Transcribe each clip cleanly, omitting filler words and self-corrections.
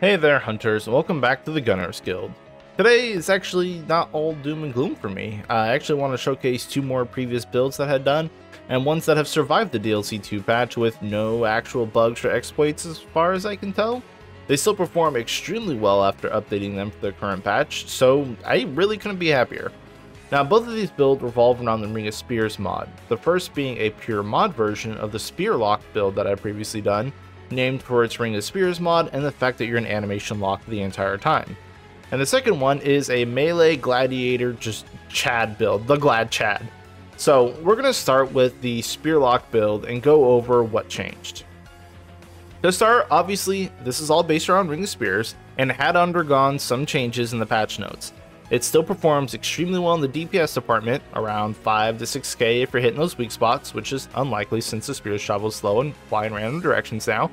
Hey there, hunters, and welcome back to the Gunners Guild. Today is actually not all doom and gloom for me. I actually want to showcase two more previous builds that I had done, and ones that have survived the DLC 2 patch with no actual bugs or exploits as far as I can tell. They still perform extremely well after updating them for their current patch, so I really couldn't be happier. Now, both of these builds revolve around the Ring of Spears mod, the first being a pure mod version of the Spear Lock build that I've previously done, named for its Ring of Spears mod and the fact that you're in animation lock the entire time. And the second one is a melee gladiator just Chad build, the GladChad. So we're going to start with the Spear Lock build and go over what changed. To start, obviously, this is all based around Ring of Spears and had undergone some changes in the patch notes. It still performs extremely well in the DPS department, around 5 to 6k if you're hitting those weak spots, which is unlikely since the spears travel slow and fly in random directions now,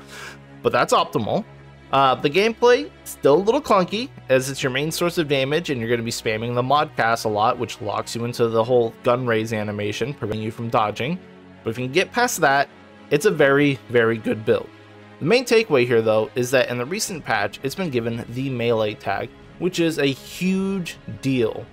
but that's optimal. The gameplay, still a little clunky, as it's your main source of damage and you're going to be spamming the mod cast a lot, which locks you into the whole gun raise animation, preventing you from dodging. But if you can get past that, it's a very, very good build. The main takeaway here though is that in the recent patch, it's been given the melee tag, which is a huge deal.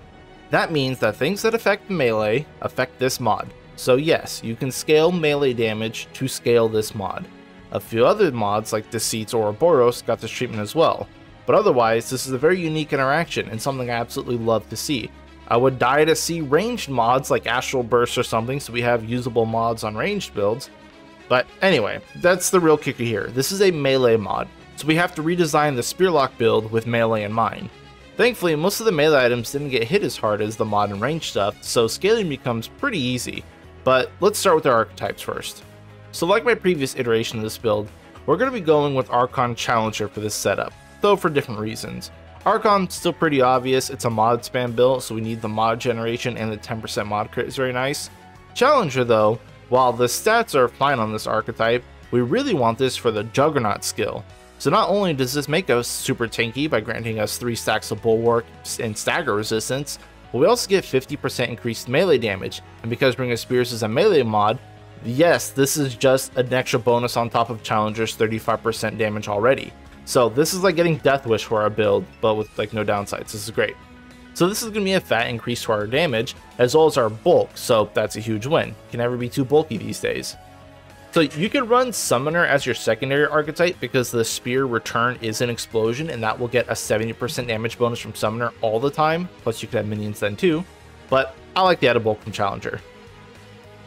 That means that things that affect melee affect this mod. So yes, you can scale melee damage to scale this mod. A few other mods like Deceits or Ouroboros got this treatment as well. But otherwise, this is a very unique interaction and something I absolutely love to see. I would die to see ranged mods like Astral Burst or something, so we have usable mods on ranged builds. But anyway, that's the real kicker here. This is a melee mod, so we have to redesign the Spearlock build with melee in mind. Thankfully, most of the melee items didn't get hit as hard as the mod and range stuff, so scaling becomes pretty easy. But let's start with our archetypes first. So like my previous iteration of this build, we're going to be going with Archon Challenger for this setup, though for different reasons. Archon's still pretty obvious, it's a mod spam build, so we need the mod generation and the 10% mod crit is very nice. Challenger though, while the stats are fine on this archetype, we really want this for the Juggernaut skill. So not only does this make us super tanky by granting us 3 stacks of Bulwark and Stagger resistance, but we also get 50% increased melee damage, and because Ring of Spears is a melee mod, yes, this is just an extra bonus on top of Challenger's 35% damage already. So this is like getting Death Wish for our build, but with like no downsides. This is great. So this is going to be a fat increase to our damage, as well as our bulk, so that's a huge win. Can never be too bulky these days. So you can run Summoner as your secondary archetype because the Spear return is an explosion and that will get a 70% damage bonus from Summoner all the time, plus you could have minions then too, but I like the added bulk from Challenger.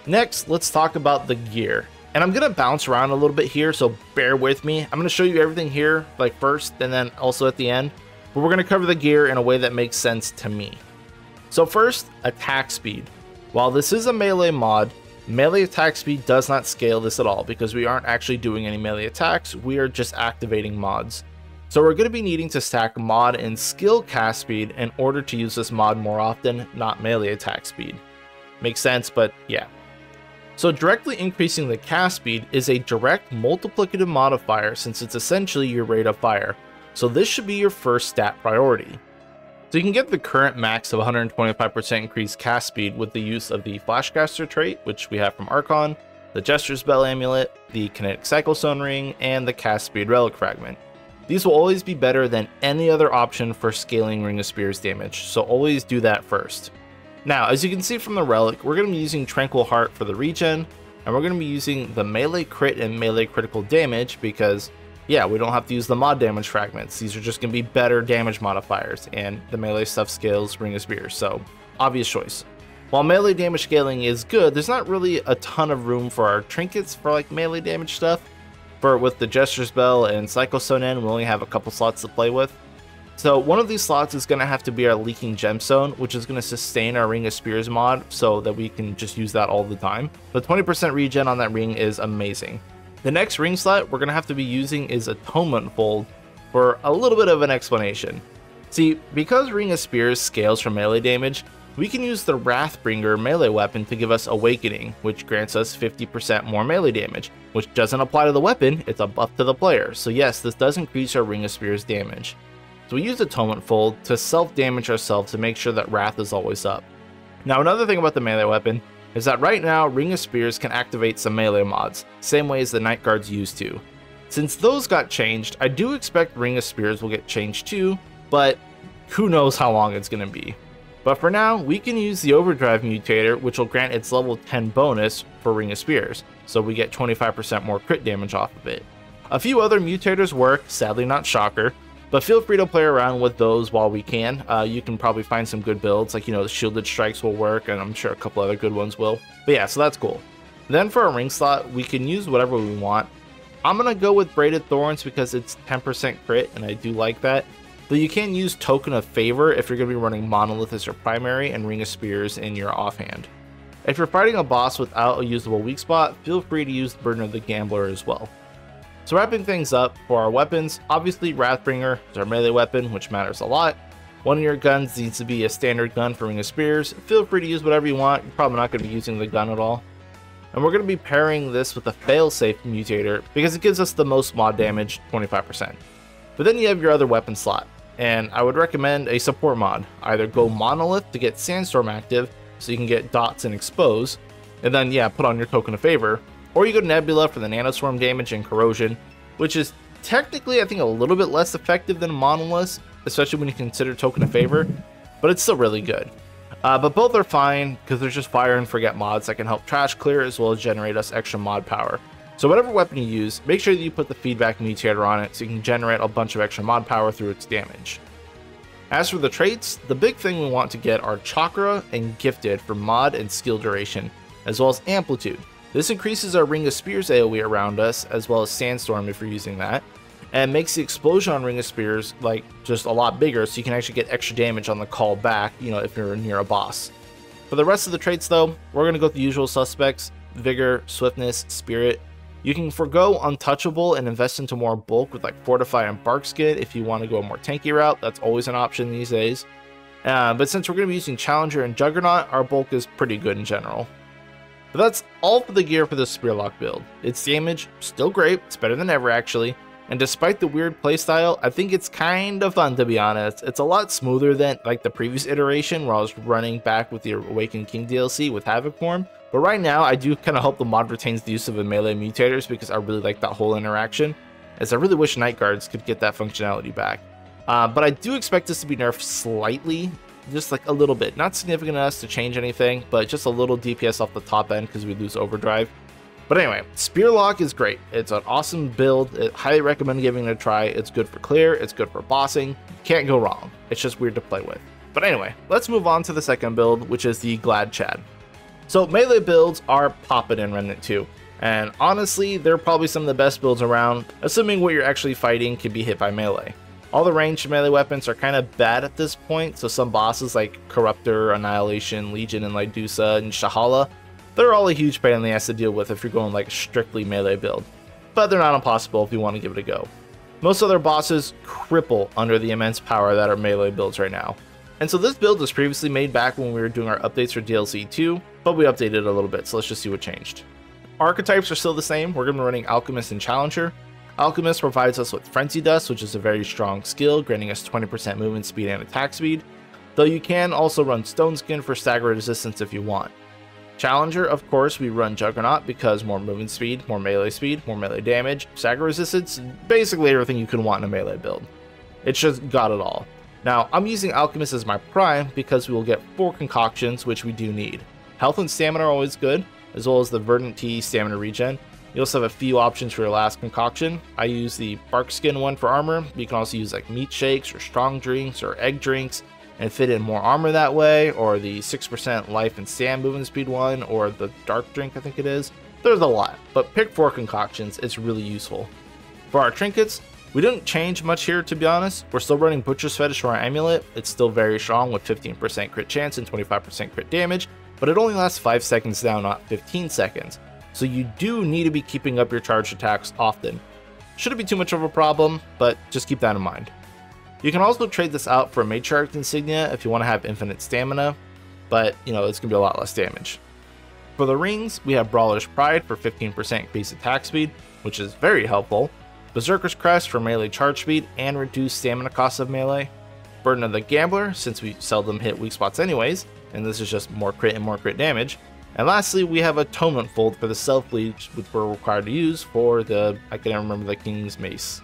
Next, let's talk about the gear. And I'm going to bounce around a little bit here, so bear with me. I'm going to show you everything here, like first and then also at the end, but we're going to cover the gear in a way that makes sense to me. So first, attack speed. While this is a melee mod, melee attack speed does not scale this at all because we aren't actually doing any melee attacks, we are just activating mods. So we're going to be needing to stack mod and skill cast speed in order to use this mod more often, not melee attack speed. Makes sense, but yeah. So directly increasing the cast speed is a direct multiplicative modifier since it's essentially your rate of fire. So this should be your first stat priority. So you can get the current max of 125% increased cast speed with the use of the Flashcaster trait, which we have from Archon, the Jester's Bell Amulet, the Kinetic Cycle Stone Ring, and the Cast Speed Relic Fragment. These will always be better than any other option for scaling Ring of Spears damage, so always do that first. Now, as you can see from the relic, we're going to be using Tranquil Heart for the regen, and we're going to be using the melee crit and melee critical damage because, yeah, we don't have to use the mod damage fragments. These are just going to be better damage modifiers, and the melee stuff scales Ring of Spears, so obvious choice. While melee damage scaling is good, there's not really a ton of room for our trinkets for like melee damage stuff. With the Jester's Bell and Cycle Stone End, we only have a couple slots to play with. So one of these slots is going to have to be our Leaking Gemstone, which is going to sustain our Ring of Spears mod so that we can just use that all the time. The 20% regen on that ring is amazing. The next ring slot we're going to have to be using is Atonement Fold for a little bit of an explanation. See, because Ring of Spears scales for melee damage, we can use the Wrathbringer melee weapon to give us Awakening, which grants us 50% more melee damage, which doesn't apply to the weapon, it's a buff to the player. So yes, this does increase our Ring of Spears damage. So we use Atonement Fold to self-damage ourselves to make sure that Wrath is always up. Now another thing about the melee weapon is that right now Ring of Spears can activate some melee mods, same way as the Night Guards used to. Since those got changed, I do expect Ring of Spears will get changed too, but who knows how long it's going to be. But for now, we can use the Overdrive mutator, which will grant its level 10 bonus for Ring of Spears, so we get 25% more crit damage off of it. A few other mutators work, sadly not Shocker, but feel free to play around with those while we can. You can probably find some good builds, like, the Shielded Strikes will work, and I'm sure a couple other good ones will. But yeah, so that's cool. Then for our ring slot, we can use whatever we want. I'm going to go with Braided Thorns because it's 10% crit, and I do like that. Though you can use Token of Favor if you're going to be running Monolith as your primary and Ring of Spears in your offhand. If you're fighting a boss without a usable weak spot, feel free to use Burden of the Gambler as well. So wrapping things up, for our weapons, obviously Wrathbringer is our melee weapon, which matters a lot. One of your guns needs to be a standard gun for Ring of Spears. Feel free to use whatever you want, you're probably not going to be using the gun at all. And we're going to be pairing this with a failsafe mutator because it gives us the most mod damage, 25%. But then you have your other weapon slot. And I would recommend a support mod. Either go Monolith to get Sandstorm active, so you can get dots and expose, and then yeah, put on your Token of Favor, or you go Nebula for the Nanoswarm damage and corrosion, which is technically I think a little bit less effective than Monolith, especially when you consider Token of Favor, but it's still really good. But both are fine because there's just fire and forget mods that can help trash clear as well as generate us extra mod power. So whatever weapon you use, make sure that you put the feedback mutator on it so you can generate a bunch of extra mod power through its damage. As for the traits, the big thing we want to get are Chakra and Gifted for mod and skill duration, as well as Amplitude. This increases our Ring of Spears AoE around us, as well as Sandstorm if you're using that, and makes the explosion on Ring of Spears like just a lot bigger so you can actually get extra damage on the call back, if you're near a boss. For the rest of the traits though, we're going to go with the usual suspects: Vigor, Swiftness, Spirit. You can forgo Untouchable and invest into more bulk with like Fortify and Bark Skin if you want to go a more tanky route. That's always an option these days. But since we're going to be using Challenger and Juggernaut, our bulk is pretty good in general. But that's all for the gear for this Spearlock build. Its damage, still great, it's better than ever actually. And despite the weird playstyle, I think it's kind of fun to be honest. It's a lot smoother than like the previous iteration where I was running back with the Awakened King DLC with Havoc form. But right now, I do kind of hope the mod retains the use of the melee mutators because I really like that whole interaction, as I really wish Night Guards could get that functionality back. But I do expect this to be nerfed slightly, just like a little bit. Not significant enough to change anything, but just a little DPS off the top end because we lose Overdrive. But anyway, Spearlock is great. It's an awesome build. I highly recommend giving it a try. It's good for clear, it's good for bossing. Can't go wrong. It's just weird to play with. But anyway, let's move on to the second build, which is the GladChad. So melee builds are poppin' in Remnant 2, and honestly, they're probably some of the best builds around, assuming what you're actually fighting can be hit by melee. All the ranged melee weapons are kind of bad at this point, so some bosses like Corruptor, Annihilation, Legion, and Lydusa, and Shahala, they're all a huge pain in the ass to deal with if you're going like a strictly melee build, but they're not impossible if you want to give it a go. Most other bosses cripple under the immense power that are melee builds right now. And so this build was previously made back when we were doing our updates for DLC 2, but we updated it a little bit, so let's just see what changed. Archetypes are still the same. We're going to be running Alchemist and Challenger. Alchemist provides us with Frenzy Dust, which is a very strong skill, granting us 20% movement speed and attack speed, though you can also run Stone Skin for stagger resistance if you want. Challenger, of course, we run Juggernaut because more movement speed, more melee damage, stagger resistance, basically everything you can want in a melee build. It's just got it all. Now, I'm using Alchemist as my prime because we will get 4 concoctions, which we do need. Health and stamina are always good, as well as the Verdant Tea stamina regen. You also have a few options for your last concoction. I use the Bark Skin one for armor. You can also use like meat shakes or strong drinks or egg drinks and fit in more armor that way, or the 6% life and stam movement speed one, or the dark drink I think it is. There's a lot, but pick 4 concoctions, it's really useful. For our trinkets, we didn't change much here to be honest. We're still running Butcher's Fetish for our amulet. It's still very strong with 15% crit chance and 25% crit damage, but it only lasts 5 seconds now, not 15 seconds. So you do need to be keeping up your charged attacks often. Shouldn't be too much of a problem, but just keep that in mind. You can also trade this out for a Matriarch Insignia if you want to have infinite stamina, but it's going to be a lot less damage. For the rings, we have Brawler's Pride for 15% increased attack speed, which is very helpful. Berserker's Crest for melee charge speed and reduced stamina cost of melee. Burden of the Gambler, since we seldom hit weak spots anyways, and this is just more crit and more crit damage. And lastly, we have Atonement Fold for the Self Leech, which we're required to use for the, I can't remember, the King's Mace.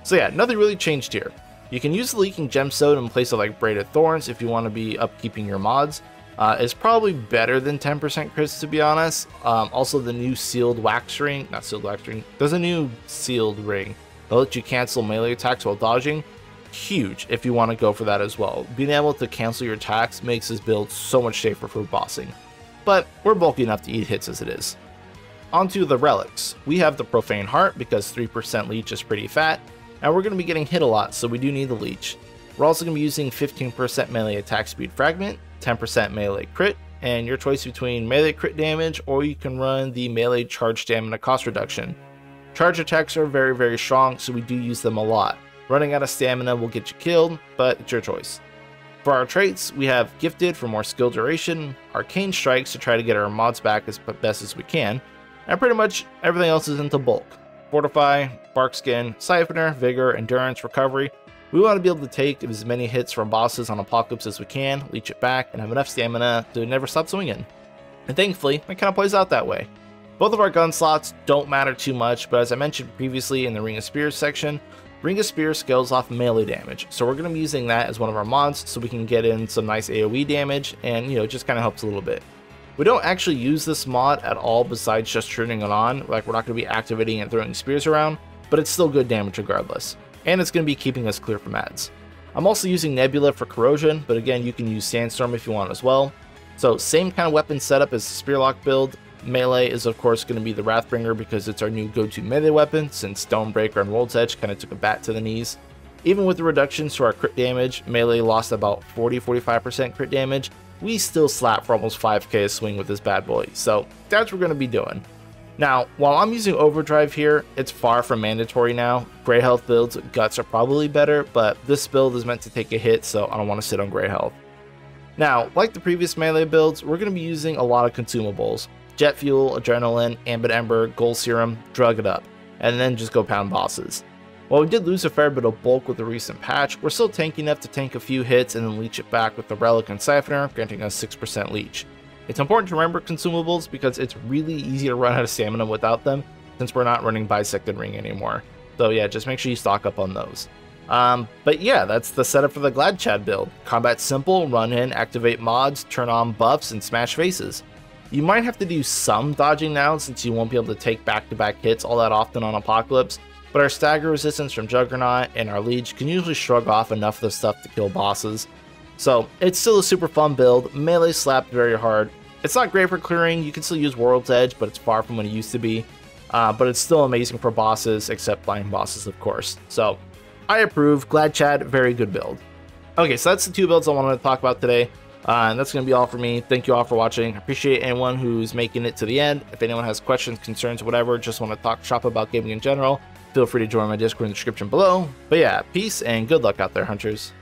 So yeah, nothing really changed here. You can use the Leaking Gemstone in place of like Braided Thorns if you want to be upkeeping your mods. It's probably better than 10% crits, to be honest. Also, the new Sealed Wax Ring, not Sealed Wax Ring, there's a new Sealed Ring that'll let you cancel melee attacks while dodging. Huge if you want to go for that as well. Being able to cancel your attacks makes this build so much safer for bossing. But we're bulky enough to eat hits as it is. Onto the relics. We have the Profane Heart because 3% leech is pretty fat, and we're going to be getting hit a lot, so we do need the leech. We're also going to be using 15% melee attack speed fragment, 10% melee crit, and your choice between melee crit damage, or you can run the melee charge stamina cost reduction. Charge attacks are very, very strong, so we do use them a lot. Running out of stamina will get you killed, but it's your choice. For our traits, we have Gifted for more skill duration, Arcane Strikes to try to get our mods back as best as we can, and pretty much everything else is into bulk. Fortify, Bark Skin, Siphoner, Vigor, Endurance, Recovery. We want to be able to take as many hits from bosses on Apocalypse as we can, leech it back, and have enough stamina to never stop swinging. And thankfully, it kind of plays out that way. Both of our gun slots don't matter too much, but as I mentioned previously in the Ring of Spears section, Ring of Spear scales off melee damage, so we're going to be using that as one of our mods so we can get in some nice AoE damage and, you know, it just kind of helps a little bit. We don't actually use this mod at all besides just turning it on, like we're not going to be activating and throwing spears around, but it's still good damage regardless. And it's going to be keeping us clear from ads. I'm also using Nebula for corrosion, but again, you can use Sandstorm if you want as well. So same kind of weapon setup as the Spearlock build. Melee is of course going to be the Wrathbringer because it's our new go-to melee weapon since Stonebreaker and World's Edge kind of took a bat to the knees. Even with the reductions to our crit damage, Melee lost about 40-45% crit damage, we still slap for almost 5k a swing with this bad boy, so that's what we're going to be doing. Now, while I'm using Overdrive here, it's far from mandatory now. Grey health builds, Guts are probably better, but this build is meant to take a hit, so I don't want to sit on grey health. Now, like the previous melee builds, we're going to be using a lot of consumables. Jet Fuel, Adrenaline, Ambit Ember, Gold Serum, drug it up, and then just go pound bosses. While we did lose a fair bit of bulk with the recent patch, we're still tanky enough to tank a few hits and then leech it back with the Relic and Siphoner, granting us 6% leech. It's important to remember consumables because it's really easy to run out of stamina without them, since we're not running Bisected Ring anymore. So yeah, just make sure you stock up on those. But yeah, that's the setup for the GladChad build. Combat simple, run in, activate mods, turn on buffs, and smash faces. You might have to do some dodging now since you won't be able to take back-to-back hits all that often on Apocalypse, but our stagger resistance from Juggernaut and our Leech can usually shrug off enough of the stuff to kill bosses. So it's still a super fun build. Melee slapped very hard. It's not great for clearing, you can still use World's Edge, but it's far from what it used to be. But it's still amazing for bosses, except blind bosses of course. So I approve. GladChad, very good build. Okay, so that's the two builds I wanted to talk about today. And that's going to be all for me. Thank you all for watching. I appreciate anyone who's making it to the end. If anyone has questions, concerns, whatever, just want to talk shop about gaming in general, feel free to join my Discord in the description below. But yeah, peace and good luck out there, hunters.